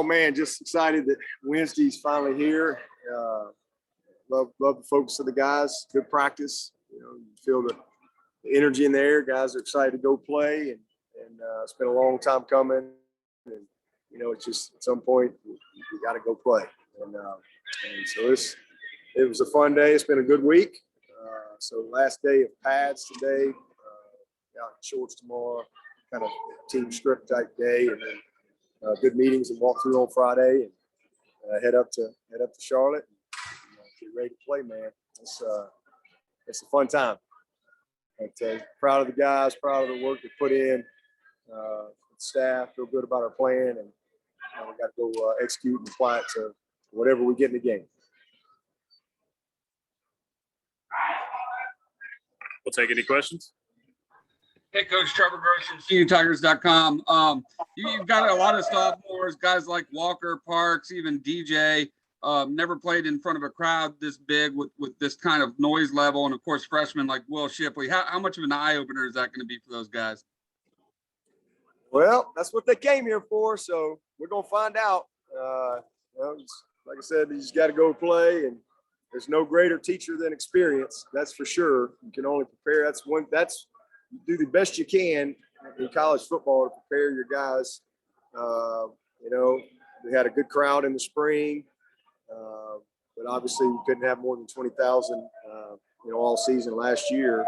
Oh man, just excited that Wednesday's finally here. Love the focus of the guys. Good practice. You feel the energy in the air. Guys are excited to go play, and it's been a long time coming. And it's just at some point we got to go play. And so it was a fun day. It's been a good week. So last day of pads today. Out in shorts tomorrow. Kind of team script type day, and then. Good meetings and walk through on Friday, and head up to Charlotte and get ready to play, man. It's a fun time. But, proud of the guys, proud of the work they put in. The staff feel good about our plan, and we got to go execute and apply it to whatever we get in the game. We'll take any questions. Hey, Coach Trevor Gross from CUTigers.com. You've got a lot of sophomores, guys like Walker, Parks, even DJ. Never played in front of a crowd this big with this kind of noise level, and of course, freshmen like Will Shipley. How much of an eye opener is that going to be for those guys? Well, that's what they came here for, so we're gonna find out. Like I said, you just got to go play, and there's no greater teacher than experience. That's for sure. You can only prepare. You do the best you can in college football to prepare your guys. We had a good crowd in the spring, but obviously we couldn't have more than 20,000, all season last year.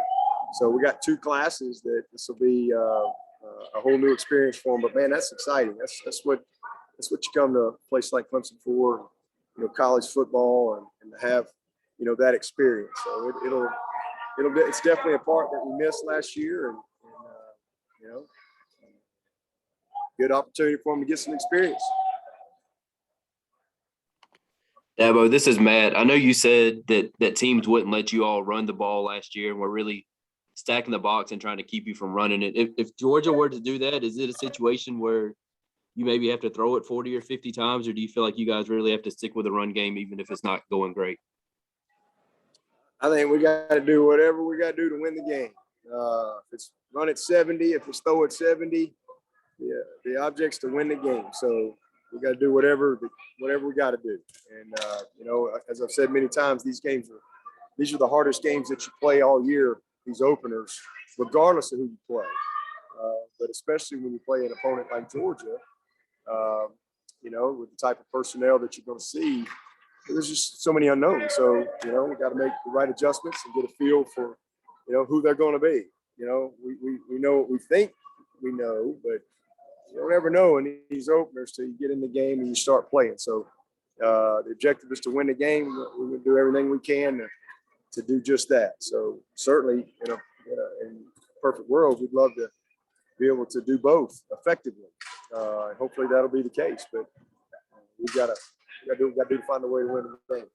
So we got two classes that this will be a whole new experience for them. But man, that's exciting. That's what you come to a place like Clemson for, college football, and to have, that experience. So it's definitely a part that we missed last year, and good opportunity for them to get some experience. Dabo, this is Matt. I know you said that teams wouldn't let you all run the ball last year, and we're really stacking the box and trying to keep you from running it. If Georgia were to do that, is it a situation where you maybe have to throw it 40 or 50 times, or do you feel like you guys really have to stick with a run game even if it's not going great? I think we got to do whatever we got to do to win the game. If it's run at 70, if it's throw at 70, the object's to win the game. So we got to do whatever we got to do. And as I've said many times, these are the hardest games that you play all year. These openers, regardless of who you play, but especially when you play an opponent like Georgia, with the type of personnel that you're going to see. There's just so many unknowns. So, we got to make the right adjustments and get a feel for, who they're going to be. We know what we think we know, but you don't ever know in these openers till you get in the game and you start playing. So the objective is to win the game. We're going to do everything we can to do just that. So certainly, in a perfect world, we'd love to be able to do both effectively. And hopefully that'll be the case. But we got to do to find a way to win the game.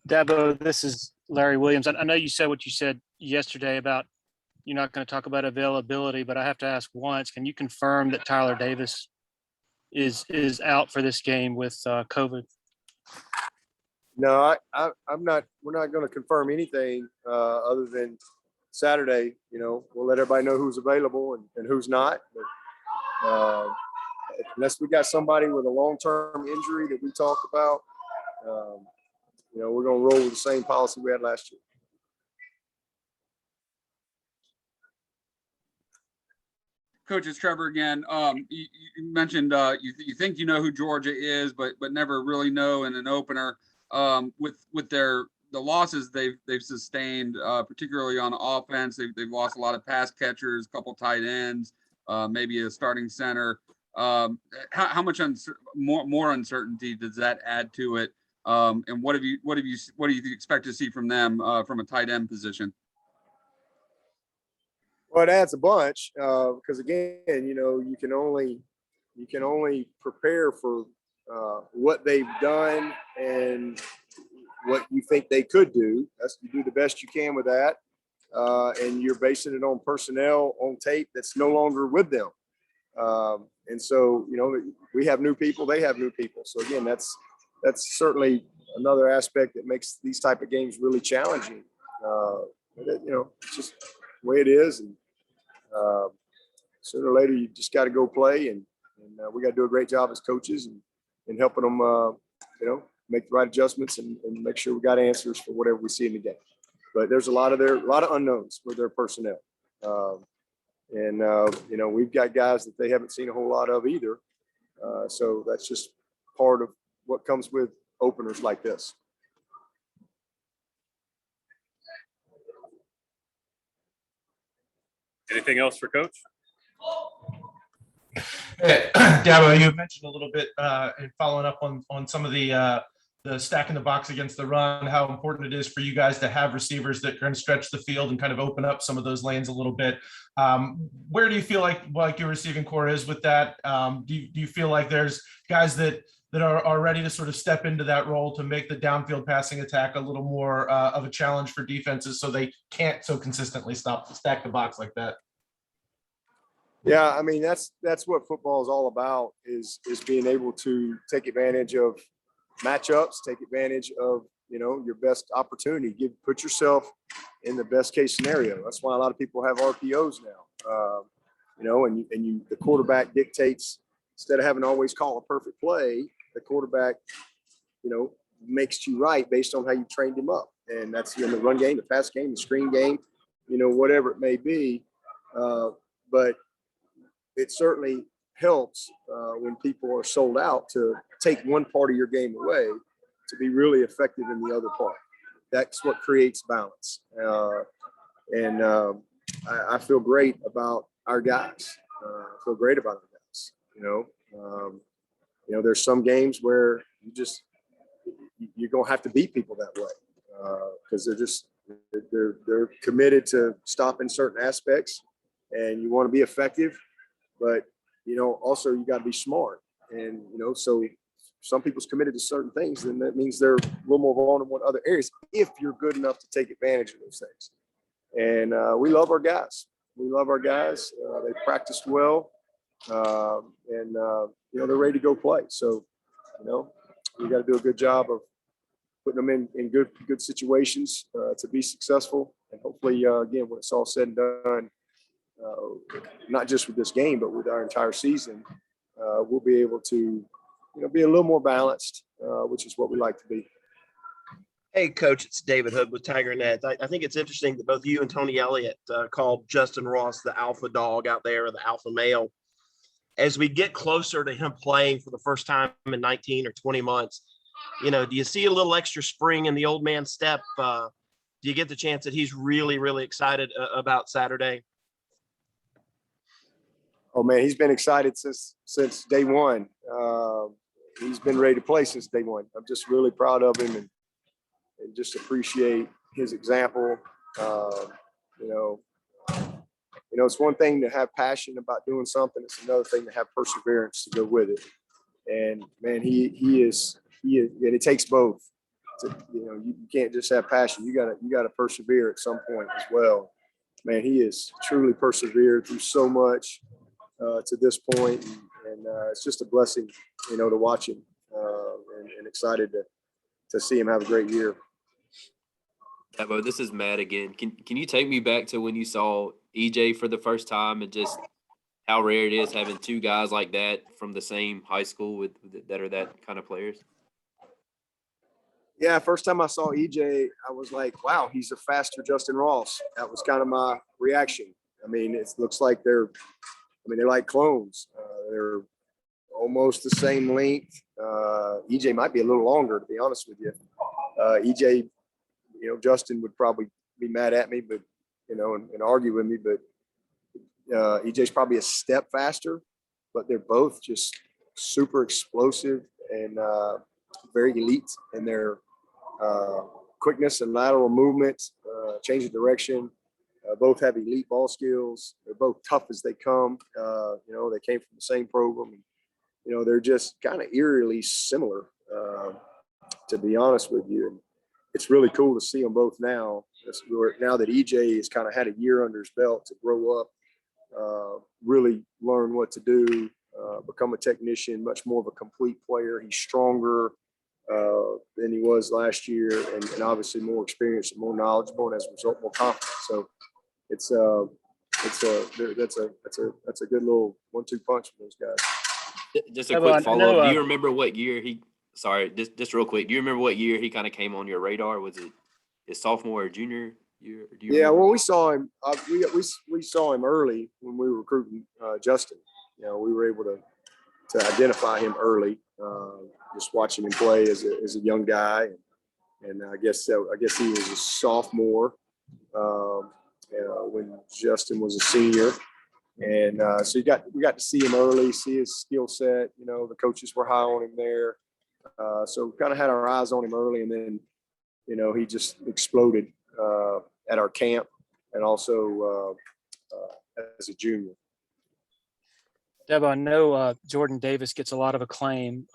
Dabo, this is Larry Williams. I know you said what you said yesterday about you're not going to talk about availability, but I have to ask once, can you confirm that Tyler Davis is out for this game with COVID? No, I'm not. We're not going to confirm anything other than Saturday. We'll let everybody know who's available and who's not. But, unless we got somebody with a long-term injury that we talk about, we're going to roll with the same policy we had last year. Coach, it's Trevor again. You mentioned you think you know who Georgia is, but never really know in an opener. With the losses they've sustained, particularly on offense, they've lost a lot of pass catchers, a couple tight ends, maybe a starting center. How much more uncertainty does that add to it? And what do you expect to see from them from a tight end position? Well, it adds a bunch because again, you can only prepare for what they've done and what you think they could do. You do the best you can with that, and you're basing it on personnel on tape that's no longer with them. And so, we have new people, they have new people. So again, that's certainly another aspect that makes these type of games really challenging. It's just the way it is. And sooner or later, you just got to go play. And And we got to do a great job as coaches and helping them, make the right adjustments and make sure we got answers for whatever we see in the game. But there's a lot of unknowns with their personnel. We've got guys that they haven't seen a whole lot of either. So that's just part of what comes with openers like this. Anything else for Coach? Dabo, you mentioned a little bit in following up on some of the stacking the box against the run, how important it is for you guys to have receivers that can stretch the field and kind of open up some of those lanes a little bit. Where do you feel like your receiving core is with that? Do you feel like there's guys that are ready to sort of step into that role to make the downfield passing attack a little more of a challenge for defenses so they can't so consistently stack the box like that? Yeah, I mean, that's what football is all about is being able to take advantage of matchups, take advantage of, your best opportunity, put yourself in the best case scenario. That's why a lot of people have RPOs now. The quarterback dictates, instead of having to always call a perfect play, the quarterback, makes you right based on how you trained him up. And that's in the run game, the pass game, the screen game, whatever it may be. But it certainly helps when people are sold out to take one part of your game away to be really effective in the other part. That's what creates balance. I feel great about our guys. I feel great about our guys. There's some games where you're going to have to beat people that way because they're committed to stopping certain aspects and you want to be effective. But, also you got to be smart. And, so some people's committed to certain things, then that means they're a little more vulnerable in other areas if you're good enough to take advantage of those things. And we love our guys. They practiced well. They're ready to go play. So, we got to do a good job of putting them in good situations to be successful. And hopefully, again, when it's all said and done, not just with this game, but with our entire season, we'll be able to, be a little more balanced, which is what we like to be. Hey, Coach, it's David Hood with Tiger Nets. I think it's interesting that both you and Tony Elliott called Justin Ross the alpha dog out there, or the alpha male. As we get closer to him playing for the first time in 19 or 20 months, do you see a little extra spring in the old man's step? Do you get the chance that he's really, really excited about Saturday? Oh man, he's been excited since day one. He's been ready to play since day one. I'm just really proud of him and just appreciate his example. It's one thing to have passion about doing something. It's another thing to have perseverance to go with it. And man, he is, and it takes both. You can't just have passion. You gotta persevere at some point as well. Man, he has truly persevered through so much to this point, and it's just a blessing, to watch him, and excited to see him have a great year. Dabo, this is Matt again. Can you take me back to when you saw EJ for the first time and just how rare it is having two guys like that from the same high school that are that kind of players? Yeah, first time I saw EJ, I was like, wow, he's a faster Justin Ross. That was kind of my reaction. I mean, it looks like they're like clones. They're almost the same length. EJ might be a little longer, to be honest with you. EJ, Justin would probably be mad at me, but, and argue with me, but EJ's probably a step faster, but they're both just super explosive and very elite in their quickness and lateral movement, change of direction. Both have elite ball skills. They're both tough as they come. They came from the same program. And, they're just kind of eerily similar, to be honest with you. And it's really cool to see them both now. Now that EJ has kind of had a year under his belt to grow up, really learn what to do, become a technician, much more of a complete player. He's stronger than he was last year, and obviously more experienced and more knowledgeable, and as a result, more confident. So that's a good little 1-2 punch from those guys. Just a Dabo, quick I follow know, up. Do you remember what year he? Sorry, just real quick. Do you remember what year he kind of came on your radar? Was it his sophomore or junior year? Do you Yeah, remember? well, we saw him. We saw him early when we were recruiting Justin. You know, we were able to identify him early, just watching him play as a young guy, and I guess he was a sophomore when Justin was a senior, and so we got to see him early, see his skill set. You know, the coaches were high on him there, so we kind of had our eyes on him early, and then he just exploded at our camp and also as a junior. Dabo, I know Jordan Davis gets a lot of acclaim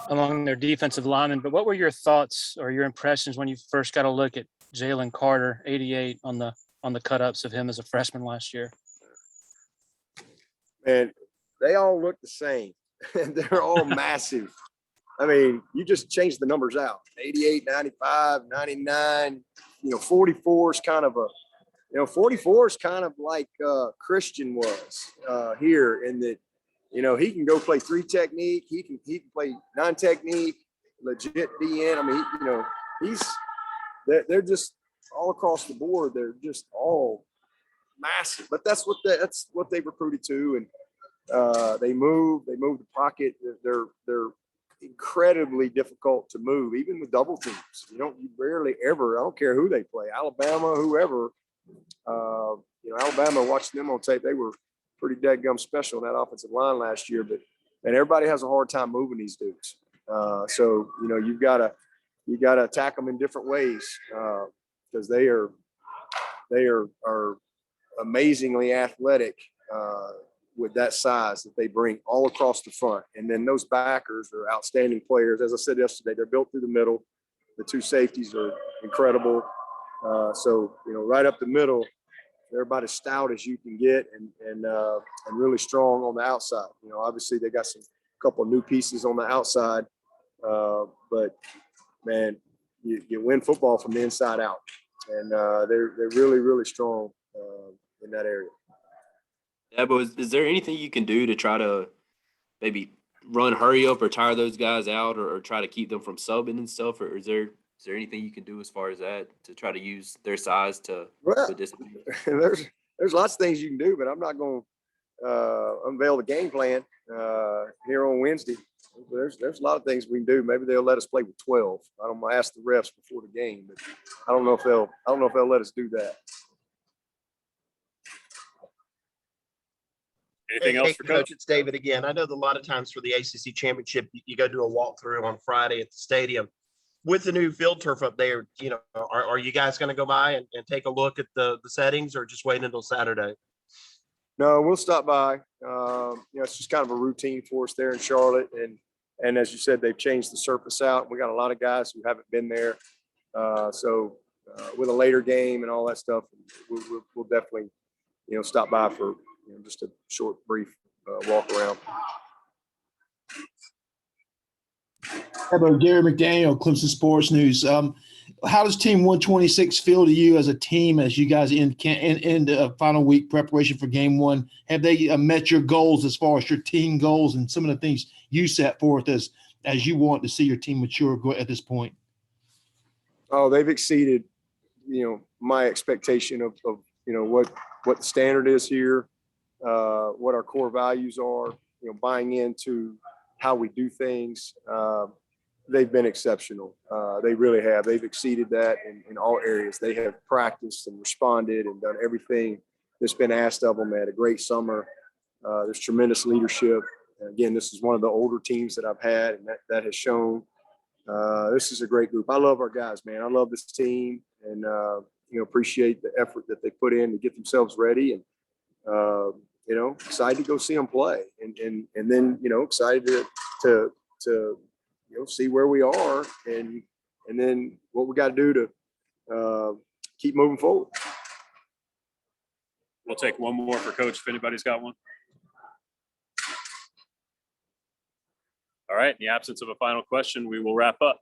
among their defensive linemen, but what were your thoughts or your impressions when you first got a look at Jalen Carter, 88, on the cut-ups of him as a freshman last year? And they all look the same. They're all massive. I mean, you just change the numbers out. 88, 95, 99, 44 is kind of 44 is kind of like Christian was here in that, he can go play 3 technique. He can play 9 technique, legit DN. I mean, they're just all across the board. They're just all massive, but that's what they recruited to. And they move the pocket. They're incredibly difficult to move, even with double teams. You rarely ever, I don't care who they play, Alabama, whoever, Alabama, watching them on tape, they were pretty dadgum special in that offensive line last year, but everybody has a hard time moving these dudes. So, you gotta attack them in different ways because they are amazingly athletic with that size that they bring all across the front. And then those backers are outstanding players. As I said yesterday, they're built through the middle. The 2 safeties are incredible. So, right up the middle, they're about as stout as you can get and really strong on the outside. Obviously they got a couple of new pieces on the outside, but man, you win football from the inside out, and they're really, really strong in that area. Dabo, is there anything you can do to try to maybe run hurry up or tire those guys out or try to keep them from subbing and stuff? Or is there anything you can do as far as that to try to use their size to put disadvantage? There's lots of things you can do, but I'm not going to unveil the game plan here on Wednesday. There's a lot of things we can do. Maybe they'll let us play with 12. I don't ask the refs before the game, but I don't know if they'll let us do that. Anything else for Coach? It's David again. I know that a lot of times for the ACC championship, you go do a walkthrough on Friday at the stadium. With the new field turf up there, are you guys going to go by and take a look at the settings, or just wait until Saturday? No, we'll stop by. It's just kind of a routine for us there in Charlotte. And as you said, they've changed the surface out. We got a lot of guys who haven't been there. So with a later game and all that stuff, we'll definitely, stop by for just a short, brief walk around. How about Gary McDaniel, Clemson Sports News? How does Team 126 feel to you as a team as you guys in the final week preparation for Game 1? Have they met your goals as far as your team goals and some of the things you set forth as you want to see your team mature at this point? Oh, they've exceeded, my expectation of what the standard is here, what our core values are, buying into how we do things. They've been exceptional. They really have. They've exceeded that in all areas. They have practiced and responded and done everything that's been asked of them. They had a great summer. There's tremendous leadership. And again, this is one of the older teams that I've had, and that has shown. This is a great group. I love our guys, man. I love this team, and appreciate the effort that they put in to get themselves ready, and excited to go see them play, and then excited to see where we are, and then what we got to do to keep moving forward. We'll take one more for Coach if anybody's got one. All right. In the absence of a final question, we will wrap up.